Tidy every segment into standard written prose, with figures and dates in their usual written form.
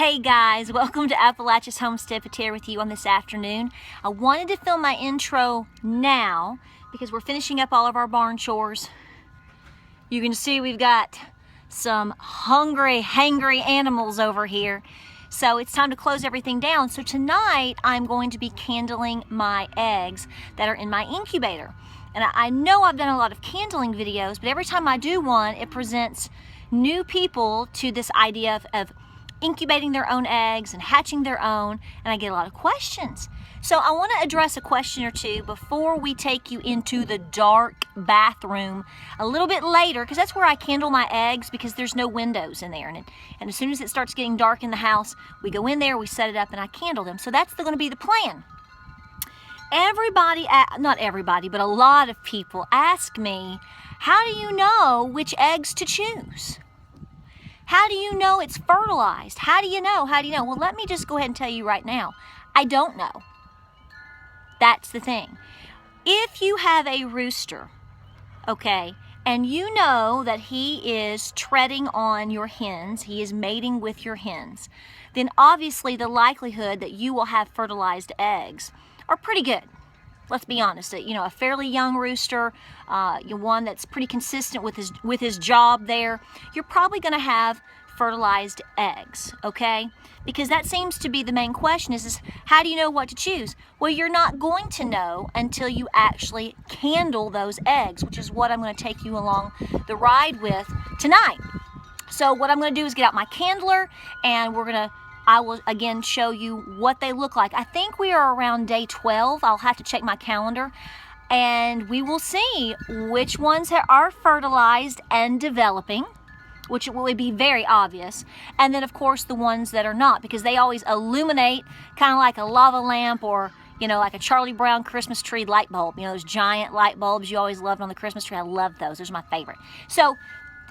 Hey guys, welcome to Appalachia's Homestead. Patara with you on this afternoon. I wanted to film my intro now because we're finishing up all of our barn chores. You can see we've got some hungry, hangry animals over here. So it's time to close everything down. So tonight I'm going to be candling my eggs that are in my incubator. And I know I've done a lot of candling videos, but every time I do one, it presents new people to this idea of incubating their own eggs and hatching their own, and I get a lot of questions. So I want to address a question or two before we take you into the dark bathroom a little bit later, because that's where I candle my eggs because there's no windows in there. And as soon as it starts getting dark in the house, we go in there, we set it up, and I candle them. So that's going to be the plan. Not everybody, but a lot of people ask me, how do you know which eggs to choose? How do you know it's fertilized? How do you know? Well, let me just go ahead and tell you right now. I don't know. That's the thing. If you have a rooster, okay, and you know that he is treading on your hens, he is mating with your hens, then obviously the likelihood that you will have fertilized eggs are pretty good. Let's be honest, a fairly young rooster, one that's pretty consistent with his job there, you're probably going to have fertilized eggs, okay? Because that seems to be the main question is how do you know what to choose? Well, you're not going to know until you actually candle those eggs, which is what I'm going to take you along the ride with tonight. So what I'm going to do is get out my candler, and I will again show you what they look like. I think we are around day 12. I'll have to check my calendar, and we will see which ones are fertilized and developing, which will be very obvious, and then of course the ones that are not, because they always illuminate kind of like a lava lamp or like a Charlie Brown Christmas tree light bulb. Those giant light bulbs you always loved on the Christmas tree. I love those. Those are my favorite. So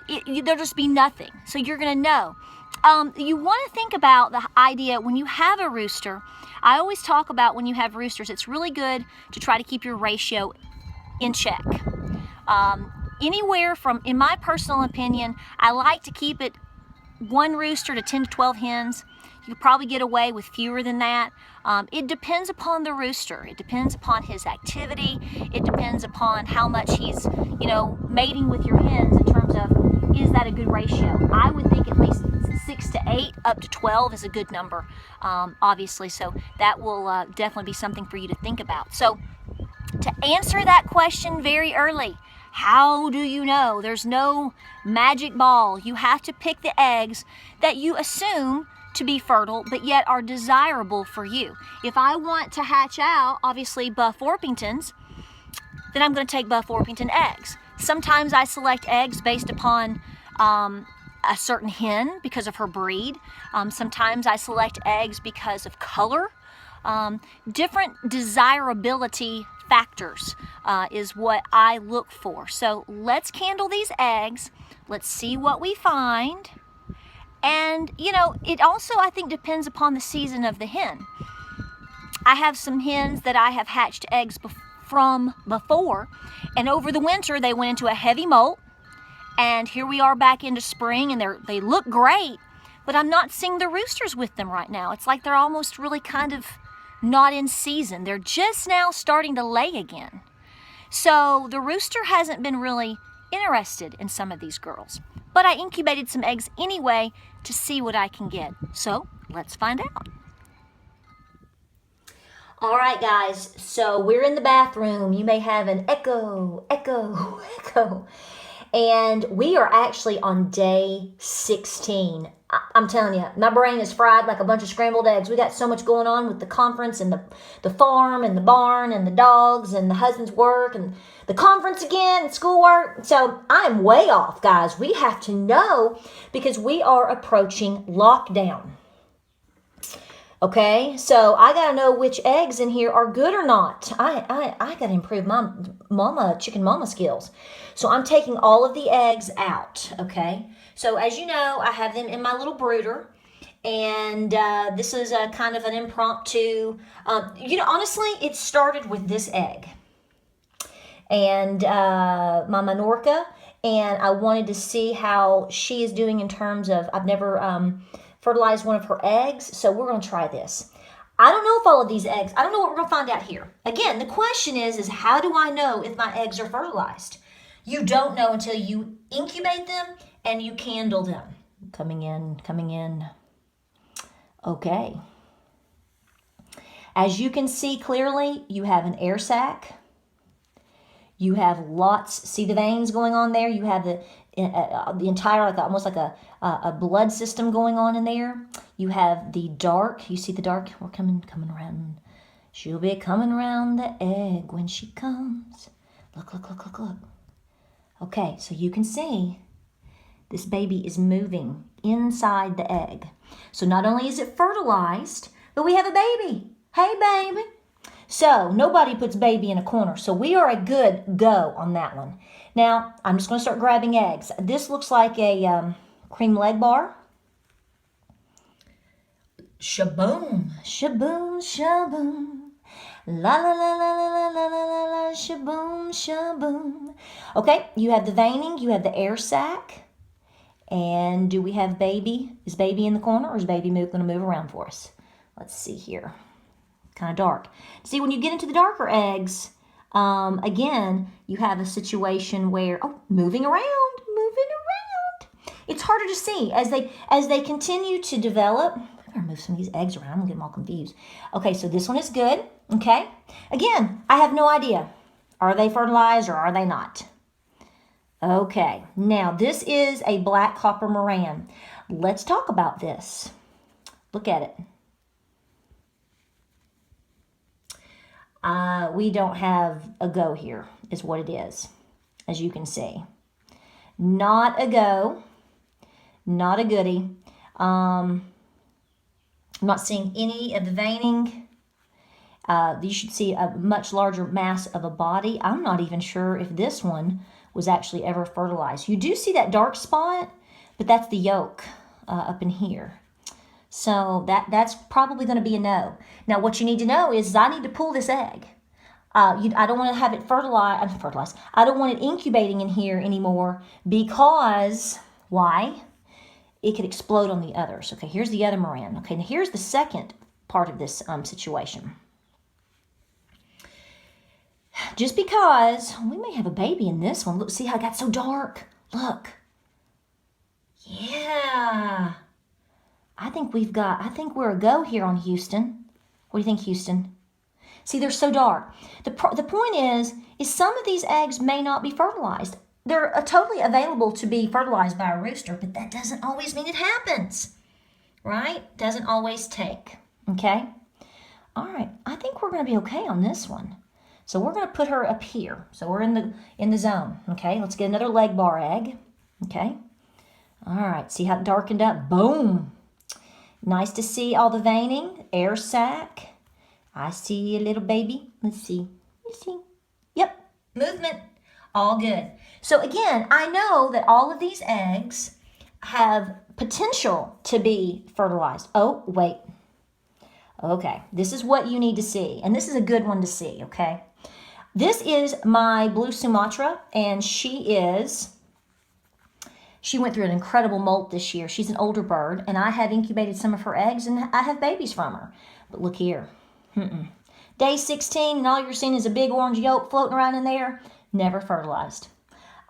there'll just be nothing. So you're going to know. You want to think about the idea when you have a rooster. I always talk about when you have roosters, it's really good to try to keep your ratio in check. Anywhere from, in my personal opinion, I like to keep it one rooster to 10 to 12 hens. You could probably get away with fewer than that. It depends upon the rooster. It depends upon his activity. It depends upon how much he's, mating with your hens in terms of, is that a good ratio? I would think at least 6 to 8 up to 12 is a good number, obviously. So that will definitely be something for you to think about. So to answer that question very early, how do you know? There's no magic ball. You have to pick the eggs that you assume to be fertile, but yet are desirable for you. If I want to hatch out, obviously, Buff Orpingtons, then I'm going to take Buff Orpington eggs. Sometimes I select eggs based upon a certain hen because of her breed. Sometimes I select eggs because of color. Different desirability factors is what I look for. So let's candle these eggs. Let's see what we find. And, it also, I think, depends upon the season of the hen. I have some hens that I have hatched eggs from before, and over the winter they went into a heavy molt, and here we are back into spring, and they look great, but I'm not seeing the roosters with them right now. It's like they're almost really kind of not in season. They're just now starting to lay again. So the rooster hasn't been really interested in some of these girls, but I incubated some eggs anyway to see what I can get. So let's find out. All right, guys, so we're in the bathroom. You may have an echo, echo, echo. And we are actually on day 16. I'm telling you, my brain is fried like a bunch of scrambled eggs. We got so much going on with the conference and the farm and the barn and the dogs and the husband's work and the conference again and schoolwork. So I'm way off, guys. We have to know because we are approaching lockdown. Okay, so I got to know which eggs in here are good or not. I got to improve my chicken mama skills. So I'm taking all of the eggs out, okay? So as you know, I have them in my little brooder. And this is a kind of an impromptu, honestly, it started with this egg. And my Minorca, and I wanted to see how she is doing in terms of, I've never fertilize one of her eggs, so we're going to try this. I don't know if all of these eggs, I don't know what we're going to find out here. Again, the question is how do I know if my eggs are fertilized? You don't know until you incubate them and you candle them. Coming in, coming in. Okay. As you can see clearly, you have an air sac. You have lots, see the veins going on there? You have the entire, like almost like a blood system going on in there. You have the dark, you see the dark? We're coming around. She'll be coming around the egg when she comes. Look, look, look, look, look. Okay, so you can see this baby is moving inside the egg. So not only is it fertilized, but we have a baby. Hey, baby. So nobody puts baby in a corner. So we are a good go on that one. Now, I'm just going to start grabbing eggs. This looks like a cream leg bar. Shaboom, shaboom, shaboom. La la la la la la la la la, shaboom, shaboom. Okay, you have the veining, you have the air sac. And do we have baby? Is baby in the corner or is baby going to move around for us? Let's see here. Kind of dark. See, when you get into the darker eggs, again, you have a situation where, moving around. It's harder to see as they continue to develop. I better move some of these eggs around. I'm gonna get them all confused. Okay, so this one is good. Okay. Again, I have no idea. Are they fertilized or are they not? Okay. Now, this is a black copper Moran. Let's talk about this. Look at it. We don't have a go here, is what it is, as you can see. Not a go, not a goodie. I'm not seeing any of the veining. You should see a much larger mass of a body. I'm not even sure if this one was actually ever fertilized. You do see that dark spot, but that's the yolk up in here. So that's probably going to be a no. Now, what you need to know is I need to pull this egg. I don't want to have it fertilized. I don't want it incubating in here anymore because, why? It could explode on the others. Okay, here's the other Moran. Okay, now here's the second part of this situation. Just because we may have a baby in this one. Look, see how it got so dark? Look. Yeah. I think we're a go here on Houston. What do you think, Houston? See, they're so dark. The point is some of these eggs may not be fertilized. They're totally available to be fertilized by a rooster, but that doesn't always mean it happens, right? Doesn't always take, okay? All right, I think we're going to be okay on this one. So we're going to put her up here. So we're in the zone, okay? Let's get another leg bar egg, okay? All right, see how it darkened up? Boom. Nice to see all the veining, air sac. I see a little baby. Let's see. Yep, movement. All good. So again, I know that all of these eggs have potential to be fertilized. Oh, wait. Okay, this is what you need to see. And this is a good one to see, okay? This is my blue Sumatra, and she went through an incredible molt this year. She's an older bird, and I have incubated some of her eggs, and I have babies from her. But look here. Day 16, and all you're seeing is a big orange yolk floating around in there. Never fertilized.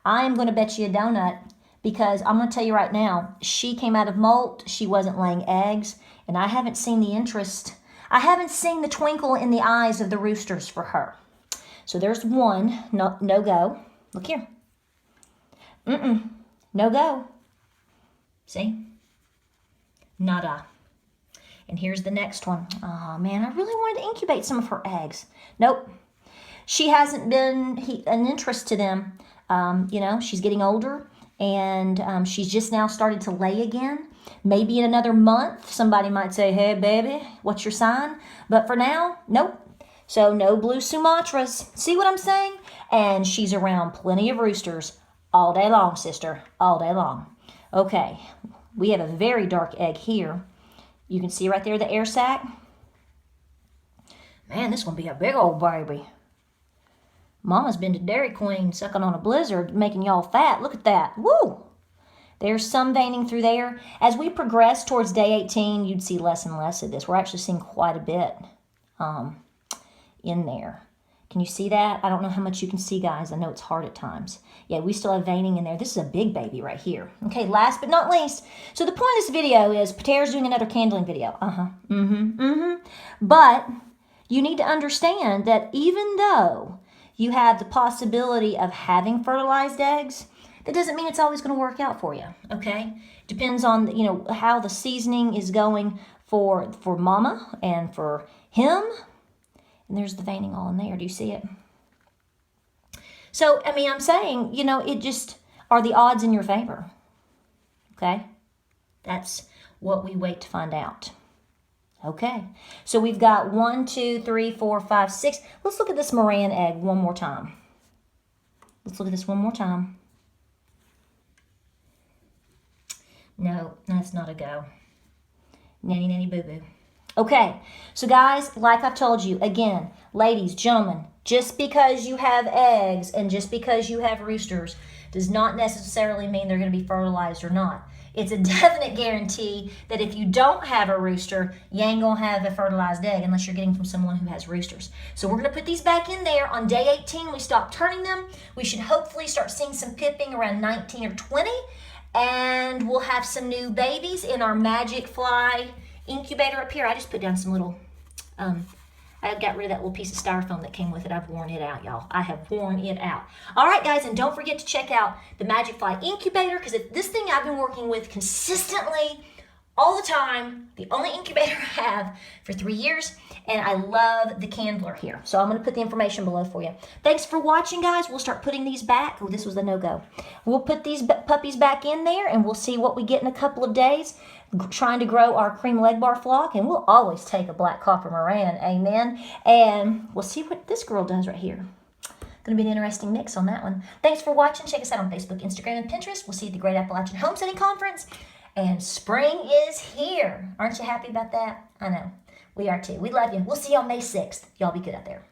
I'm going to bet you a donut because I'm going to tell you right now, she came out of molt. She wasn't laying eggs, and I haven't seen the interest. I haven't seen the twinkle in the eyes of the roosters for her. So there's one. No go. Look here. No go. See? Nada. And here's the next one. Oh, man, I really wanted to incubate some of her eggs. Nope. She hasn't been an interest to them. She's getting older, and she's just now started to lay again. Maybe in another month, somebody might say, hey, baby, what's your sign? But for now, nope. So no blue Sumatras. See what I'm saying? And she's around plenty of roosters all day long, sister, all day long. Okay, we have a very dark egg here. You can see right there the air sac. Man, this is going to be a big old baby. Mama's been to Dairy Queen sucking on a blizzard, making y'all fat. Look at that. Woo! There's some veining through there. As we progress towards day 18, you'd see less and less of this. We're actually seeing quite a bit in there. Can you see that? I don't know how much you can see, guys. I know it's hard at times. Yeah, we still have veining in there. This is a big baby right here. Okay, last but not least. So the point of this video is Patara's doing another candling video. But you need to understand that even though you have the possibility of having fertilized eggs, that doesn't mean it's always going to work out for you, okay? Depends on, you know, how the seasoning is going for mama and for him. And there's the veining all in there. Do you see it? So, I mean, I'm saying, you know, it just, are the odds in your favor? Okay? That's what we wait to find out. Okay. So we've got 1, 2, 3, 4, 5, 6. Let's look at this Moran egg one more time. Let's look at this one more time. No, that's not a go. Nanny, nanny, boo-boo. Okay, so guys, like I've told you, again, ladies, gentlemen, just because you have eggs and just because you have roosters does not necessarily mean they're going to be fertilized or not. It's a definite guarantee that if you don't have a rooster, you ain't going to have a fertilized egg unless you're getting from someone who has roosters. So we're going to put these back in there. On day 18, we stop turning them. We should hopefully start seeing some pipping around 19 or 20. And we'll have some new babies in our Magicfly incubator up here. I just put down some little, I got rid of that little piece of styrofoam that came with it. I've worn it out, y'all. I have worn it out. All right, guys, and don't forget to check out the Magicfly incubator, because this thing I've been working with consistently all the time, the only incubator I have for 3 years, and I love the candler here. So I'm going to put the information below for you. Thanks for watching, guys. We'll start putting these back. Oh, this was the no-go. We'll put these puppies back in there, and we'll see what we get in a couple of days, trying to grow our cream leg bar flock, and we'll always take a black copper Moran, amen. And we'll see what this girl does right here. Going to be an interesting mix on that one. Thanks for watching. Check us out on Facebook, Instagram, and Pinterest. We'll see you at the Great Appalachian Homesteading Conference. And spring is here. Aren't you happy about that? I know. We are too. We love you. We'll see you on May 6th. Y'all be good out there.